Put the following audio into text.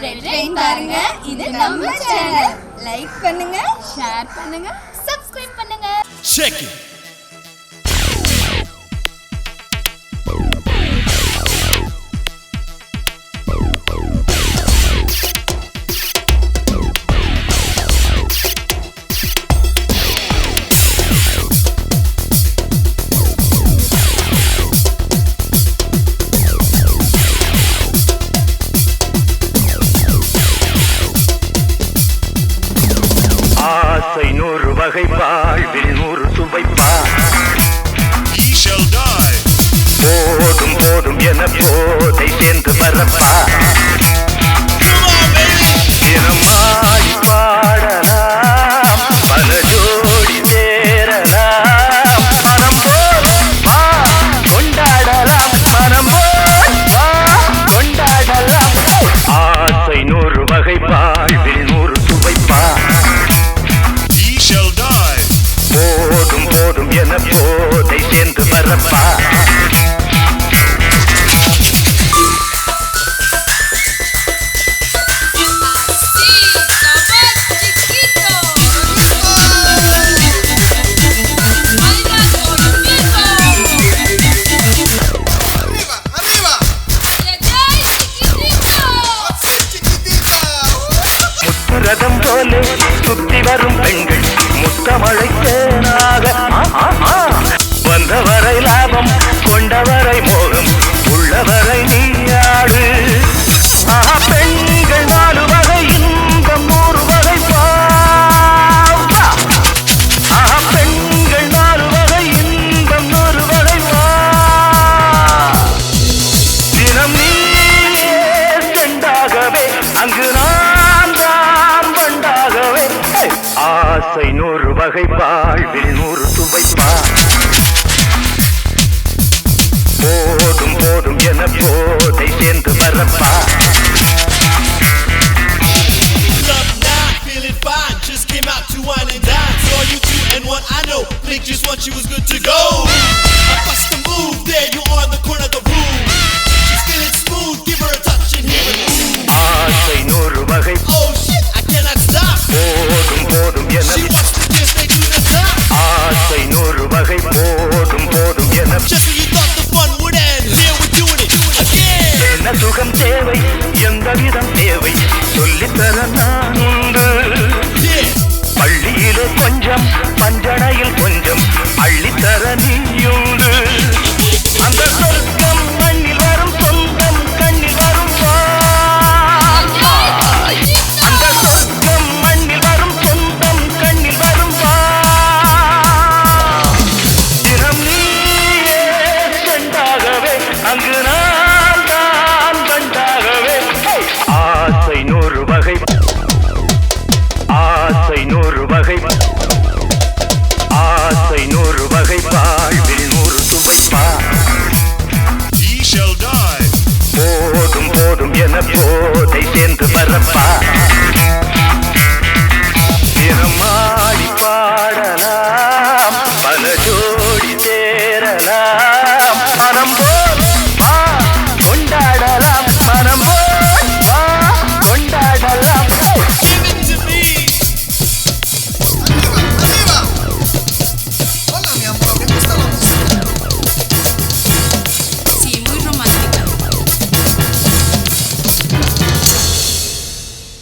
Red rain பாருங்க. இது நம்ம சேனல். லைக் பண்ணுங்க, ஷேர் பண்ணுங்க, சப்ஸ்கிரைப் பண்ணுங்க. Check it. ஆசை 100 வகை வாழ்வில் 100 சுவைப்பா. Ye shall die. போதும் போதும் என போதை சேர்ந்து வரப்பா. Come on, baby. தினமாடி பாடலாம், பல ஜோடி சேரலாம். மனம் போல் வா கொண்டாடலாம், மனம் போல் வா கொண்டாடலாம். ஆசை 100 வகை வாழ்வில் 100 சுவைப்பா. Ye shall die. போதும் போதும் என போதை சேர்ந்து வரப்பா. ரதம் போல சுத்தி வரும் பெண்கள் முத்தமழைத்தேனாக வந்தவரை லாபம் கொண்டவரை மோகம் உள்ளவரை நீயாடு. பெண்கள் 4 வகை இன்பம் 100 வகை பாவா. பெண்கள் 4 வகை இன்பம் 100 வகை வா. தினம் நீயே செண்டாகவே அங்கு நான் தான் வண்டாகவே. ஆசை 100 வகை வாழ்வில் 100 சுவைப்பா. போதும் போதும் என போதை சேர்ந்து வரப்பா. Up now, feeling fine. Just came out to wine and dine. Saw you 2 and 1, I know. Blink just once, you was good to go. I bust the move, there you are in the corner of the room. She's feeling smooth, give her a touch and hear it move. ஆசை 100 வகை Oh shit, I cannot stop. போதும் போதும் என. She wants to dance, they do the top. ஆசை 100 வகை போதும் போதும் என. Just when you thought the fun would end, here we're doing it again. என்ன சுகம் தேவை, எந்த விதம் தேவை, சொல்லித்தர நான் உண்டு. Yeah. பள்ளியிலே கொஞ்சம், பஞ்சணையில் கொஞ்சம், அள்ளித்தர நீயுண்டு. அந்த சொர்க்கம் மண்ணில் வரும் சொந்தம் கண்ணில் வரும் வாய். அந்த சொர்க்கம் மண்ணில் வரும் சொந்தம் கண்ணில் வரும் வாய். தினம் நீயே செண்டாகவே அங்கு நான் தான் வண்டாகவே. ஆசை 100 வகை, ஆசை 100 வகை, ஆசை 100 வகை வாழ்வில் 100 சுவைப்பா. Ye shall die. போதும் போதும் என போதை சேர்ந்து வரப்பா.